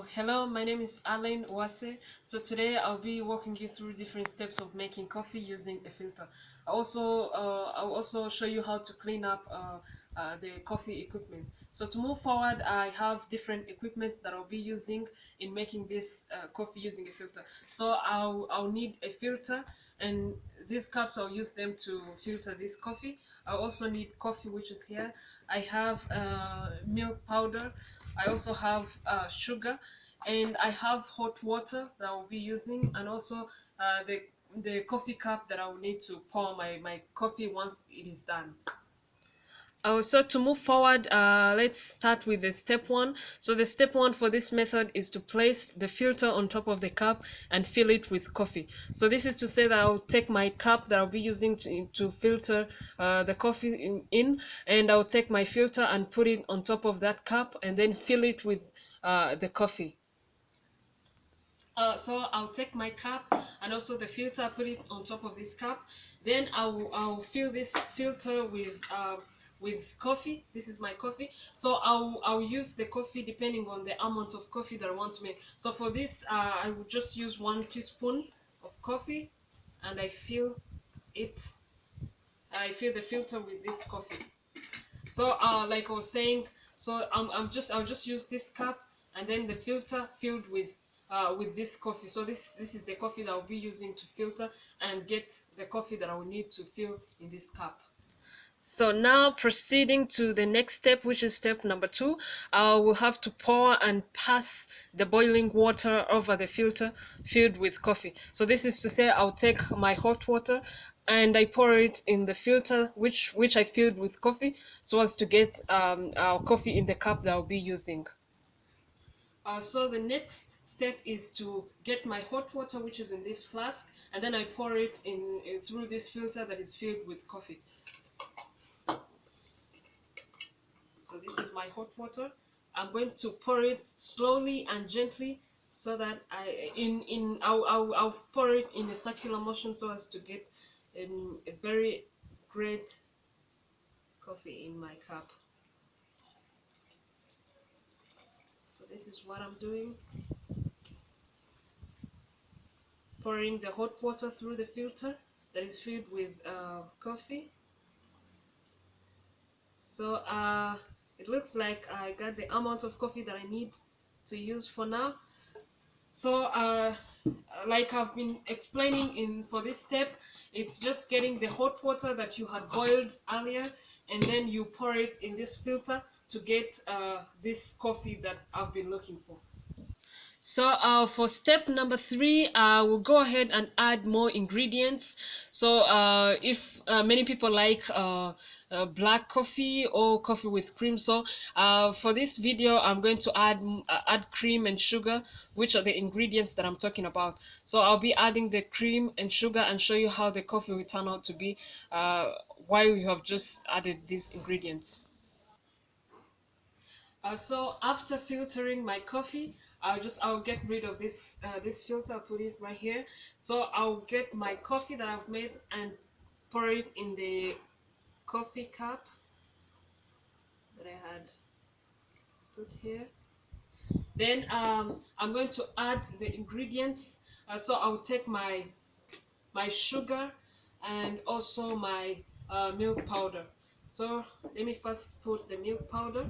Hello, my name is Alain Wase. So today I'll be walking you through different steps of making coffee using a filter. I'll also show you how to clean up the coffee equipment. So to move forward, I have different equipments that I'll be using in making this coffee using a filter. So I'll need a filter, and these cups I'll use them to filter this coffee. I also need coffee, which is here. I have milk powder. I also have sugar, and I have hot water that I will be using, and also the coffee cup that I will need to pour my coffee once it is done. So to move forward, let's start with the step one. So the step one for this method is to place the filter on top of the cup and fill it with coffee. So this is to say that I'll take my cup that I'll be using to filter the coffee in, and I'll take my filter and put it on top of that cup and then fill it with the coffee. So I'll take my cup and also the filter, put it on top of this cup. Then I'll fill this filter with coffee. This is my coffee. So I'll use the coffee depending on the amount of coffee that I want to make. So for this, I will just use 1 teaspoon of coffee, and I fill it. I fill the filter with this coffee. So like I was saying, so I'll just use this cup and then the filter filled with this coffee. So this is the coffee that I'll be using to filter and get the coffee that I will need to fill in this cup. So now proceeding to the next step, which is step number 2, we'll have to pour and pass the boiling water over the filter filled with coffee. So this is to say I'll take my hot water and I pour it in the filter which I filled with coffee, so as to get our coffee in the cup that I'll be using. So the next step is to get my hot water, which is in this flask, and then I pour it in through this filter that is filled with coffee. So this is my hot water. I'm going to pour it slowly and gently, so that I'll pour it in a circular motion so as to get a very great coffee in my cup. So this is what I'm doing. Pouring the hot water through the filter that is filled with coffee. So it looks like I got the amount of coffee that I need to use for now. So like I've been explaining for this step, it's just getting the hot water that you had boiled earlier, and then you pour it in this filter to get this coffee that I've been looking for. So for step number 3, we'll go ahead and add more ingredients. So if many people like black coffee or coffee with cream, so for this video I'm going to add cream and sugar, which are the ingredients that I'm talking about. So I'll be adding the cream and sugar and show you how the coffee will turn out to be while you have just added these ingredients. So after filtering my coffee, I'll get rid of this filter. I'll put it right here. So I'll get my coffee that I've made and pour it in the coffee cup that I had put here. Then I'm going to add the ingredients. So I'll take my sugar and also my milk powder. So let me first put the milk powder.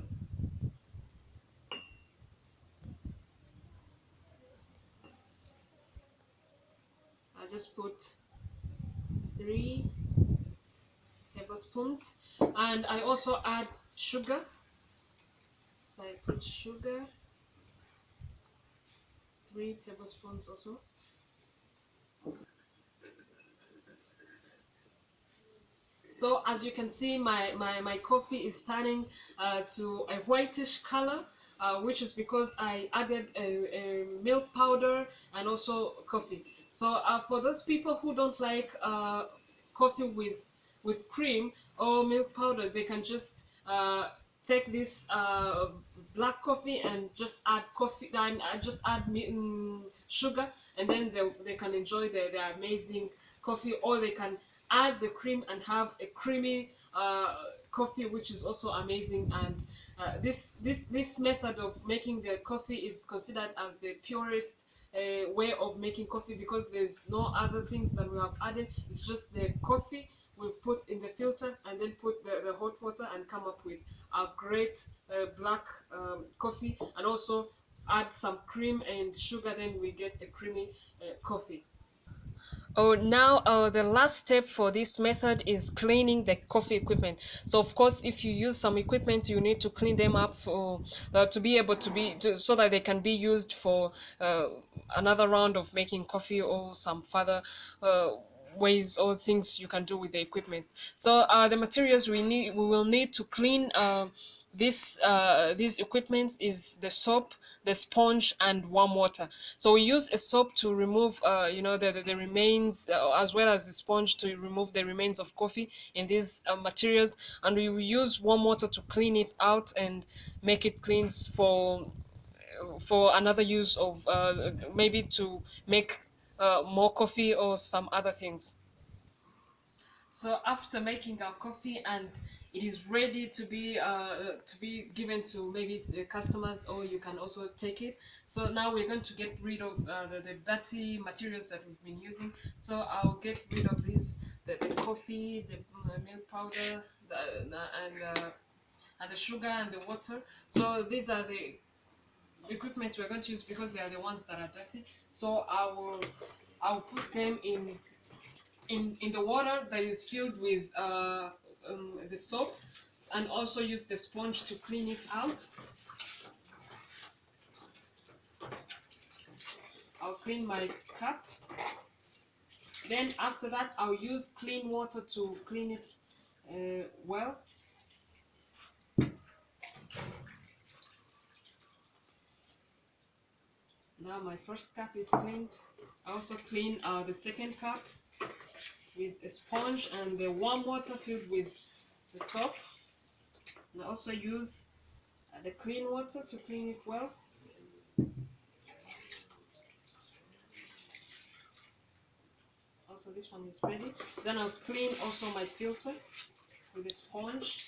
I'll just put 3 tablespoons, and I also add sugar. So I put sugar, 3 tablespoons also. So as you can see, my coffee is turning to a whitish color, which is because I added a milk powder and also coffee. So for those people who don't like coffee with cream or milk powder, they can just take this black coffee and just add sugar, and then they can enjoy their amazing coffee, or they can add the cream and have a creamy coffee, which is also amazing, and this method of making the coffee is considered as the purest way of making coffee, because there's no other things that we have added. It's just the coffee we've put in the filter, and then put the hot water and come up with a great black coffee, and also add some cream and sugar, then we get a creamy coffee. Oh, now the last step for this method is cleaning the coffee equipment. So of course, if you use some equipment, you need to clean them up for to be able so that they can be used for another round of making coffee, or some further ways or things you can do with the equipment. So the materials we will need to clean these equipment is the soap, the sponge, and warm water. So we use a soap to remove the remains, as well as the sponge to remove the remains of coffee in these materials, and we will use warm water to clean it out and make it clean for another use of maybe to make more coffee or some other things. So after making our coffee and it is ready to be given to maybe the customers, or you can also take it. So now we're going to get rid of the dirty materials that we've been using. So I'll get rid of the coffee, the milk powder, and the sugar and the water. So these are the equipment we're going to use, because they are the ones that are dirty. So I'll put them in the water that is filled with the soap, and also use the sponge to clean it out. I'll clean my cup. Then after that, I'll use clean water to clean it well. Now my first cup is cleaned. I also clean the second cup with a sponge and the warm water filled with the soap. And I also use the clean water to clean it well. Also this one is ready. Then I'll clean also my filter with a sponge.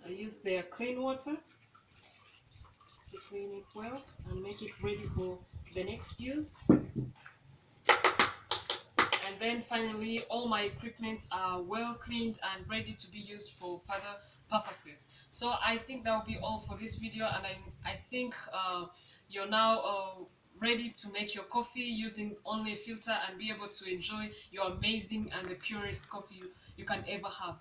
I use the clean water to clean it well and make it ready for the next use. And then finally, all my equipments are well cleaned and ready to be used for further purposes. So I think that will be all for this video, and I think you're now ready to make your coffee using only a filter and be able to enjoy your amazing and the purest coffee you can ever have.